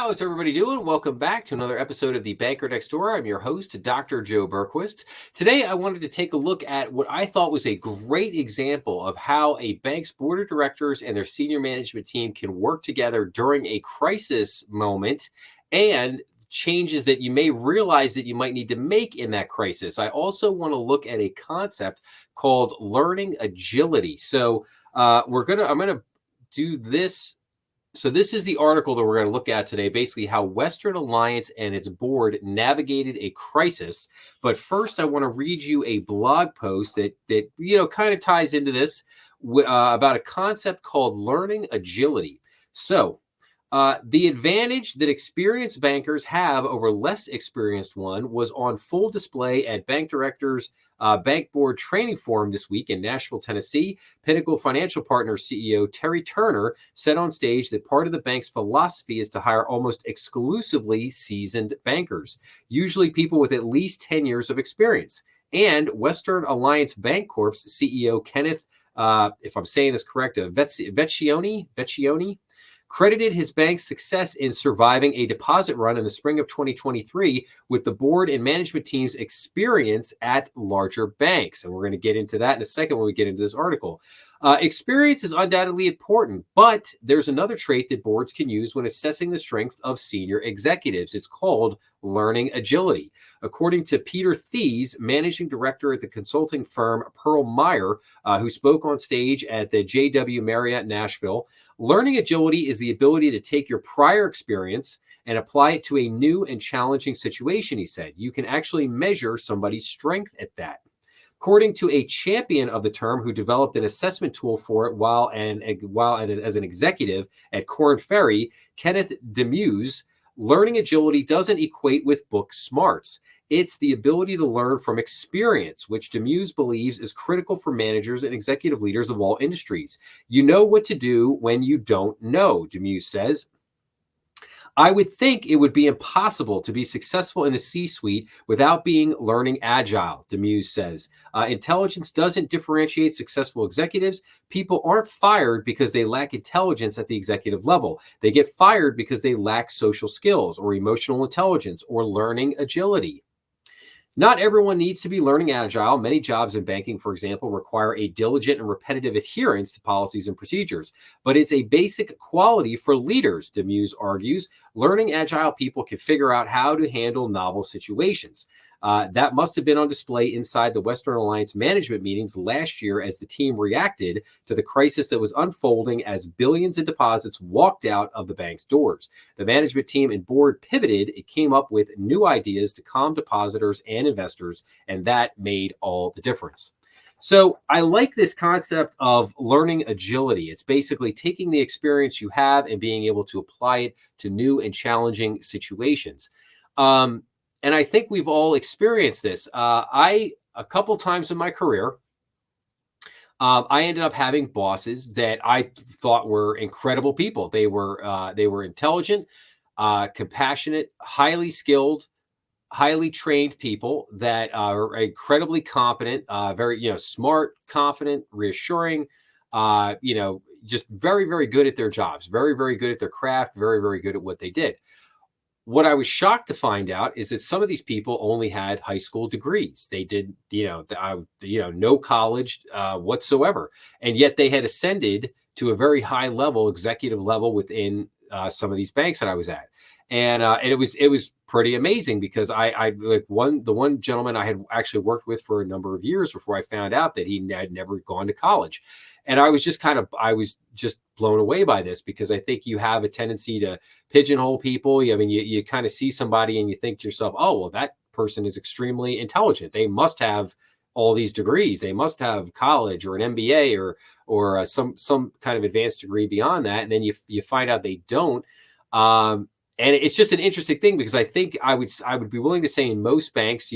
How's everybody doing? Welcome back to another episode of the Banker Next Door. I'm your host, Dr. Joe Berquist. Today, I wanted to take a look at what I thought was a great example of how a bank's board of directors and their senior management team can work together during a crisis moment and changes that you may realize that you might need to make in that crisis. I also want to look at a concept called learning agility. I'm going to do this. So this is the article that we're going to look at today, basically how Western Alliance and its board navigated a crisis. But first, I want to read you a blog post that kind of ties into this about a concept called learning agility. The advantage that experienced bankers have over less experienced one was on full display at Bank Directors Bank Board Training Forum this week in Nashville, Tennessee. Pinnacle Financial Partners CEO Terry Turner said on stage that part of the bank's philosophy is to hire almost exclusively seasoned bankers, usually people with at least 10 years of experience. And Western Alliance Bancorp's CEO Kenneth, if I'm saying this correct, Vecchione, credited his bank's success in surviving a deposit run in the spring of 2023 with the board and management team's experience at larger banks. And we're going to get into that in a second when we get into this article. Experience is undoubtedly important, but there's another trait that boards can use when assessing the strength of senior executives. It's called learning agility. According to Peter Thies, managing director at the consulting firm Pearl Meyer, who spoke on stage at the JW Marriott Nashville, learning agility is the ability to take your prior experience and apply it to a new and challenging situation, he said. You can actually measure somebody's strength at that. According to a champion of the term who developed an assessment tool for it while as an executive at Korn Ferry, Kenneth Demuse, learning agility doesn't equate with book smarts. It's the ability to learn from experience, which Demuse believes is critical for managers and executive leaders of all industries. You know what to do when you don't know, Demuse says. I would think it would be impossible to be successful in the C-suite without being learning agile, Demuse says. Intelligence doesn't differentiate successful executives. People aren't fired because they lack intelligence at the executive level. They get fired because they lack social skills or emotional intelligence or learning agility. Not everyone needs to be learning agile. Many jobs in banking, for example, require a diligent and repetitive adherence to policies and procedures. But it's a basic quality for leaders, Demuse argues. Learning agile people can figure out how to handle novel situations. That must have been on display inside the Western Alliance management meetings last year as the team reacted to the crisis that was unfolding as billions in deposits walked out of the bank's doors. The management team and board pivoted. It came up with new ideas to calm depositors and investors, and that made all the difference. So I like this concept of learning agility. It's basically taking the experience you have and being able to apply it to new and challenging situations. And I think we've all experienced this. A couple times in my career, I ended up having bosses that I thought were incredible people. They were intelligent, compassionate, highly skilled, highly trained people that are incredibly competent, very smart, confident, reassuring. Just very, very good at their jobs, very, very good at their craft, very, very good at what they did. What I was shocked to find out is that some of these people only had high school degrees. They did, no college whatsoever, and yet they had ascended to a very high level, executive level within some of these banks that I was at, and it was pretty amazing because the one gentleman I had actually worked with for a number of years before I found out that he had never gone to college. And I was just blown away by this because I think you have a tendency to pigeonhole people. You kind of see somebody and you think to yourself, oh, well, that person is extremely intelligent. They must have all these degrees. They must have college or an MBA or some kind of advanced degree beyond that. And then you find out they don't. And it's just an interesting thing because I think I would be willing to say in most banks,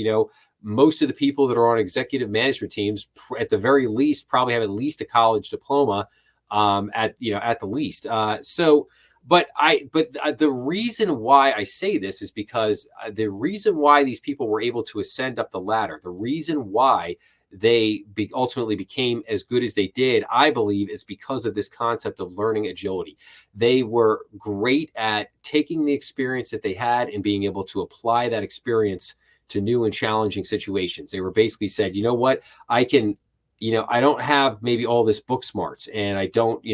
most of the people that are on executive management teams, at the very least, probably have at least a college diploma, at the least. But the reason why I say this is because the reason why these people were able to ascend up the ladder, the reason why they ultimately became as good as they did, I believe, is because of this concept of learning agility. They were great at taking the experience that they had and being able to apply that experience to new and challenging situations. They were basically said, you know what, I can, I don't have maybe all this book smarts, and I don't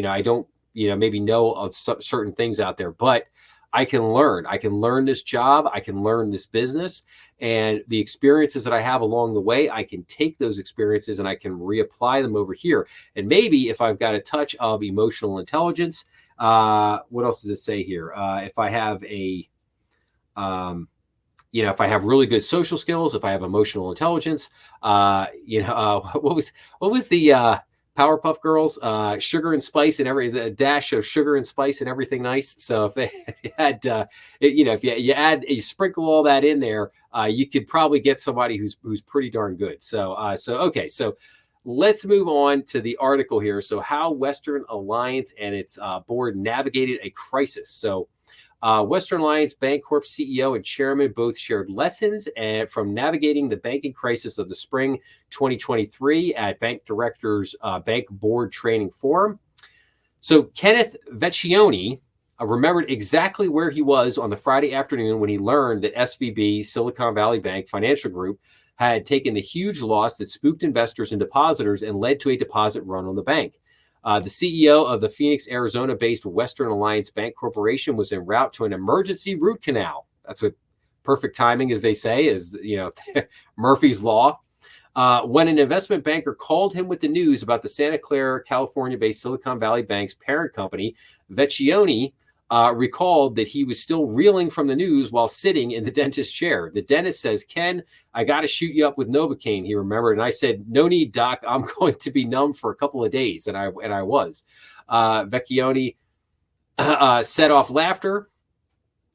maybe know of certain things out there, but I can learn this job. I can learn this business, and the experiences that I have along the way, I can take those experiences and I can reapply them over here. And maybe if I've got a touch of emotional intelligence, what else does it say here? If I have if I have really good social skills, if I have emotional intelligence, what was the Powerpuff Girls, sugar and spice and the dash of sugar and spice and everything nice. So if they had, if you sprinkle all that in there, you could probably get somebody who's pretty darn good. So okay, so let's move on to the article here. So how Western Alliance and its board navigated a crisis. So Western Alliance Bancorp CEO and chairman both shared lessons from navigating the banking crisis of the spring 2023 at Bank Directors Bank Board Training Forum. So Kenneth Vecchione remembered exactly where he was on the Friday afternoon when he learned that SVB, Silicon Valley Bank Financial Group, had taken the huge loss that spooked investors and depositors and led to a deposit run on the bank. The CEO of the Phoenix, Arizona-based Western Alliance Bank Corporation was en route to an emergency root canal. That's a perfect timing, as they say, as Murphy's Law. When an investment banker called him with the news about the Santa Clara, California-based Silicon Valley Bank's parent company, Vecchione recalled that he was still reeling from the news while sitting in the dentist's chair. The dentist says, "Ken, I got to shoot you up with Novocaine," he remembered. And I said, "No need, doc. I'm going to be numb for a couple of days." And I was. Vecchione set off laughter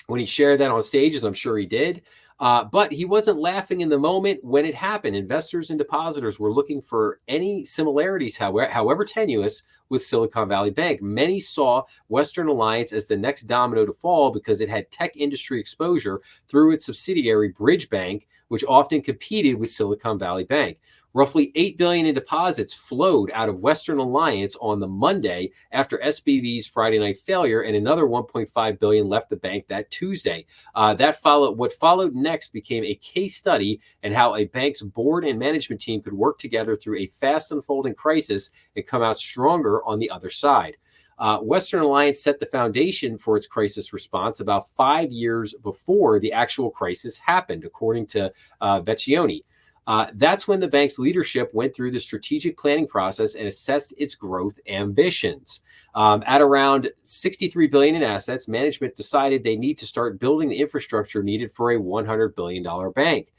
when he shared that on stage, as I'm sure he did. But he wasn't laughing in the moment when it happened. Investors and depositors were looking for any similarities, however tenuous, with Silicon Valley Bank. Many saw Western Alliance as the next domino to fall because it had tech industry exposure through its subsidiary Bridge Bank, which often competed with Silicon Valley Bank. Roughly $8 billion in deposits flowed out of Western Alliance on the Monday after SVB's Friday night failure, and another $1.5 billion left the bank that Tuesday. What followed next became a case study in how a bank's board and management team could work together through a fast unfolding crisis and come out stronger on the other side. Western Alliance set the foundation for its crisis response about 5 years before the actual crisis happened, according to Vecchione. That's when the bank's leadership went through the strategic planning process and assessed its growth ambitions. At around $63 billion in assets, management decided they need to start building the infrastructure needed for a $100 billion bank.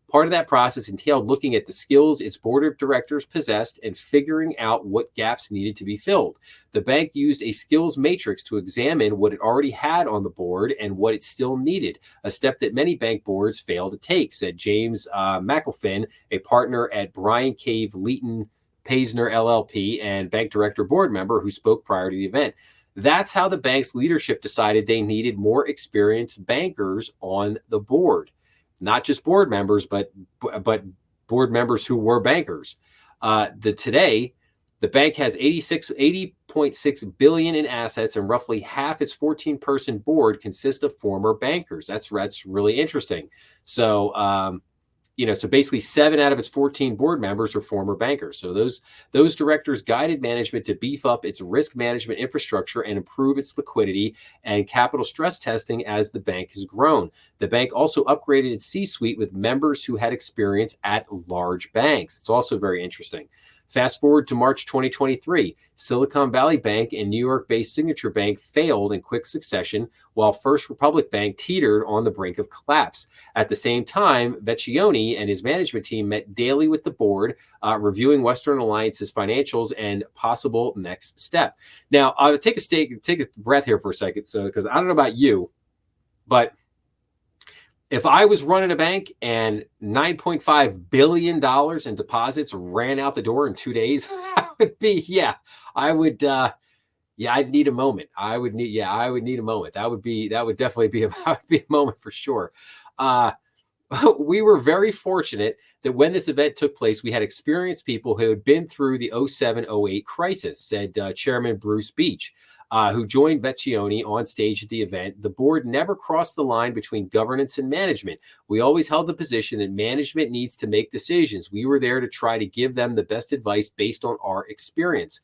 Part of that process entailed looking at the skills its board of directors possessed and figuring out what gaps needed to be filled. The bank used a skills matrix to examine what it already had on the board and what it still needed, a step that many bank boards fail to take, said James McElphin, a partner at Bryan Cave Leighton Paisner LLP and bank director board member who spoke prior to the event. That's how the bank's leadership decided they needed more experienced bankers on the board. Not just board members, but board members who were bankers. Today, the bank has $80.6 billion in assets, and roughly half its 14-person board consists of former bankers. That's really interesting. So, so basically 7 out of its 14 board members are former bankers. So those directors guided management to beef up its risk management infrastructure and improve its liquidity and capital stress testing as the bank has grown. The bank also upgraded its C-suite with members who had experience at large banks. It's also very interesting. Fast forward to March 2023, Silicon Valley Bank and New York-based Signature Bank failed in quick succession, while First Republic Bank teetered on the brink of collapse. At the same time, Vecchione and his management team met daily with the board, reviewing Western Alliance's financials and possible next step. Now, I'll take a breath here for a second, because I don't know about you, but if I was running a bank and $9.5 billion in deposits ran out the door in 2 days, I'd need a moment. I would need a moment. That would definitely be a moment for sure. We were very fortunate that when this event took place, we had experienced people who had been through the 07-08 crisis, said Chairman Bruce Beach, who joined Vecchione on stage at the event. The board never crossed the line between governance and management. We always held the position that management needs to make decisions. We were there to try to give them the best advice based on our experience.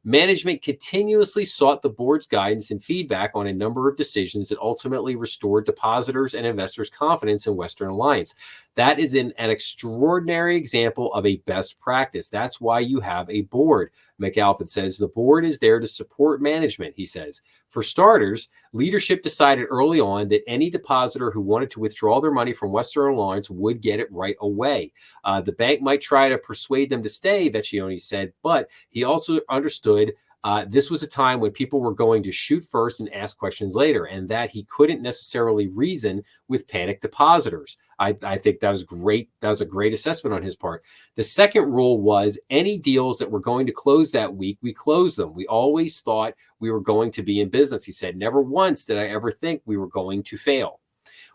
Management continuously sought the board's guidance and feedback on a number of decisions that ultimately restored depositors and investors' confidence in Western Alliance. That is an extraordinary example of a best practice. That's why you have a board. McAlpin says the board is there to support management, he says. For starters, leadership decided early on that any depositor who wanted to withdraw their money from Western Alliance would get it right away. The bank might try to persuade them to stay, Vecchione said, but he also understood this was a time when people were going to shoot first and ask questions later, and that he couldn't necessarily reason with panicked depositors. I think that was great. That was a great assessment on his part. The second rule was any deals that were going to close that week, we closed them. We always thought we were going to be in business, he said. Never once did I ever think we were going to fail.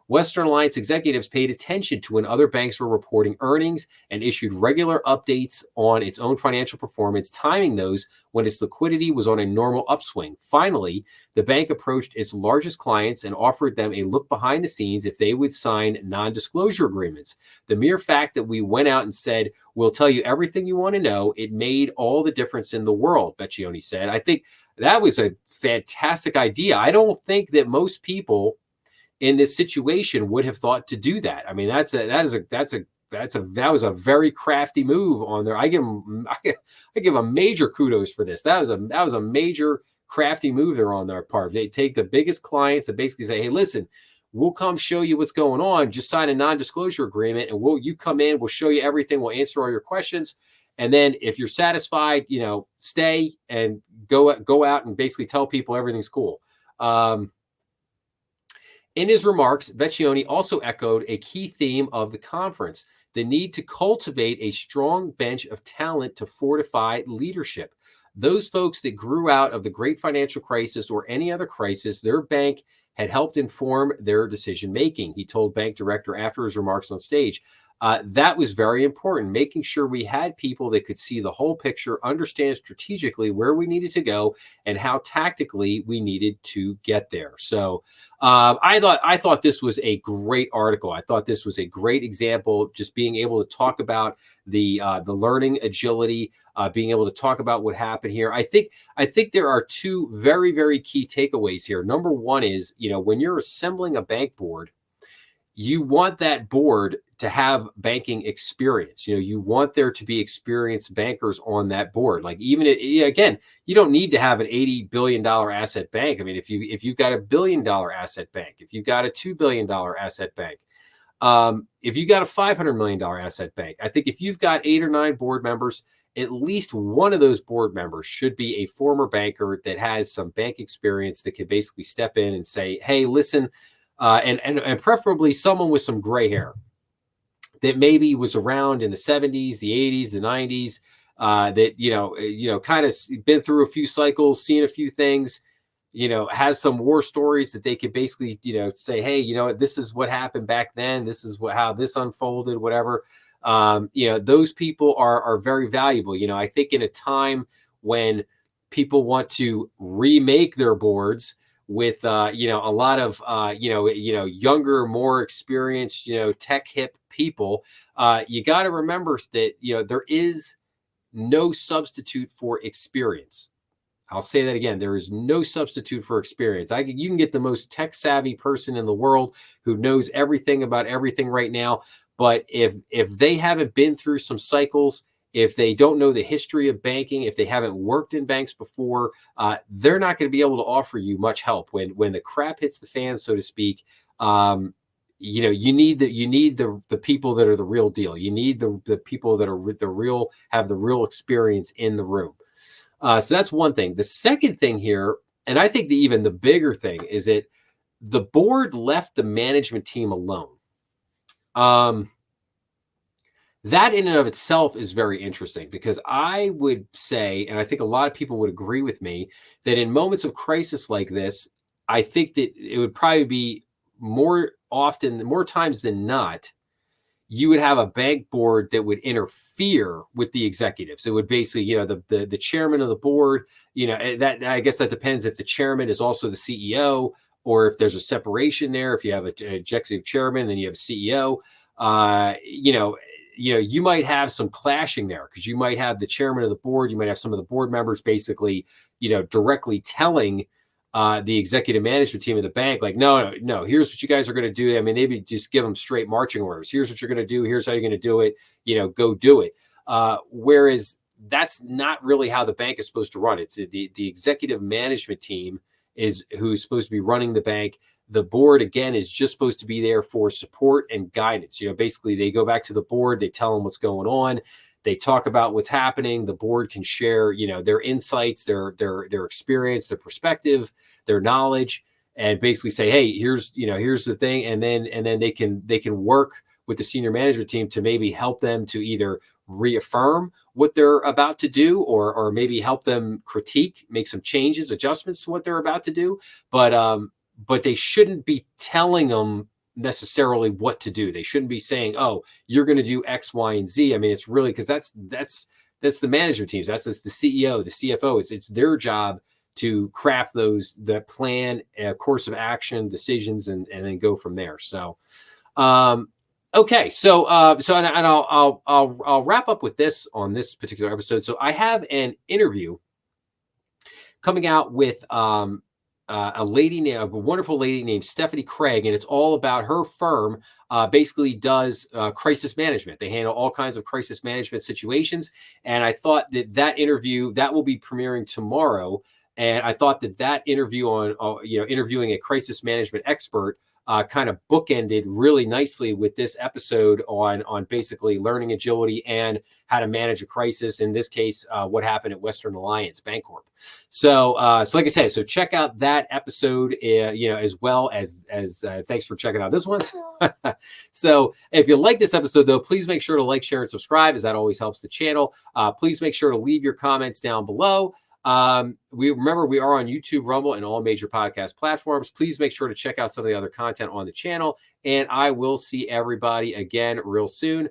Western Alliance executives paid attention to when other banks were reporting earnings and issued regular updates on its own financial performance, timing those when its liquidity was on a normal upswing. Finally, the bank approached its largest clients and offered them a look behind the scenes if they would sign non-disclosure agreements. The mere fact that we went out and said, we'll tell you everything you want to know, it made all the difference in the world, Vecchione said. I think that was a fantastic idea. I don't think that most people in this situation would have thought to do that. I mean, that was a very crafty move on there. I give a major kudos for this. That was a major crafty move there on their part. They take the biggest clients and basically say, hey, listen, we'll come show you what's going on. Just sign a non-disclosure agreement and you come in, we'll show you everything. We'll answer all your questions. And then if you're satisfied, stay and go out and basically tell people everything's cool. In his remarks, Vecchione also echoed a key theme of the conference, the need to cultivate a strong bench of talent to fortify leadership. Those folks that grew out of the great financial crisis or any other crisis, their bank had helped inform their decision making, he told bank director after his remarks on stage. That was very important, making sure we had people that could see the whole picture, understand strategically where we needed to go and how tactically we needed to get there. So I thought this was a great article. I thought this was a great example, just being able to talk about the learning agility, being able to talk about what happened here. I think there are two very, very key takeaways here. Number one is, when you're assembling a bank board, you want that board to have banking experience. You want there to be experienced bankers on that board. Like again, you don't need to have an $80 billion asset bank. I mean, if you've got $1 billion asset bank, if you've got a $2 billion asset bank, if you got a $500 million asset bank, I think if you've got 8 or 9 board members, at least one of those board members should be a former banker that has some bank experience that can basically step in and say, hey, listen, and preferably someone with some gray hair that maybe was around in the 70s, the 80s, the 90s, that, kind of been through a few cycles, seen a few things, has some war stories that they could basically, say, hey, this is what happened back then. This is how this unfolded, whatever. Those people are very valuable. I think in a time when people want to remake their boards with a lot of younger, more experienced, tech hip people, you got to remember that there is no substitute for experience. I'll say that again. There is no substitute for experience. You can get the most tech savvy person in the world who knows everything about everything right now, but if they haven't been through some cycles, if they don't know the history of banking, if they haven't worked in banks before, they're not going to be able to offer you much help when the crap hits the fan, so to speak. You need the people that are the real deal. You need the people that are have the real experience in the room. So that's one thing. The second thing here, and I think even the bigger thing, is that the board left the management team alone. That in and of itself is very interesting, because I would say, and I think a lot of people would agree with me, that in moments of crisis like this, I think that it would probably be more times than not, you would have a bank board that would interfere with the executives. It would basically, the chairman of the board, that I guess that depends if the chairman is also the CEO or if there's a separation there. If you have an executive chairman, then you have a CEO. You might have some clashing there because you might have the chairman of the board, you might have some of the board members basically, directly telling the executive management team of the bank, like, no, here's what you guys are going to do. I mean, maybe just give them straight marching orders. Here's what you're going to do. Here's how you're going to do it. Go do it. Whereas that's not really how the bank is supposed to run. It's the executive management team is who's supposed to be running the bank. The board, again, is just supposed to be there for support and guidance. Basically, they go back to the board. They tell them what's going on. They talk about what's happening. The board can share, their insights, their experience, their perspective, their knowledge, and basically say, hey, here's the thing. And then they can work with the senior management team to maybe help them to either reaffirm what they're about to do, or maybe help them critique, make some changes, adjustments to what they're about to do. But they shouldn't be telling them necessarily what to do. They shouldn't be saying, oh, you're going to do X, Y, and Z. I mean, it's really, because that's the management teams. That's the CEO, the CFO. It's their job to craft the plan, course of action, decisions, and then go from there. So, okay. So I'll wrap up with this on this particular episode. So I have an interview coming out with, a wonderful lady named Stephanie Craig, and it's all about her firm. Basically does crisis management. They handle all kinds of crisis management situations. And I thought that interview that will be premiering tomorrow. And I thought that interview on, interviewing a crisis management expert kind of bookended really nicely with this episode on basically learning agility and how to manage a crisis. In this case, what happened at Western Alliance Bancorp. So like I said, so check out that episode, as well as thanks for checking out this one. So if you like this episode, though, please make sure to like, share, and subscribe, as that always helps the channel. Please make sure to leave your comments down below. We are on YouTube, Rumble, and all major podcast platforms. Please make sure to check out some of the other content on the channel, and I will see everybody again real soon.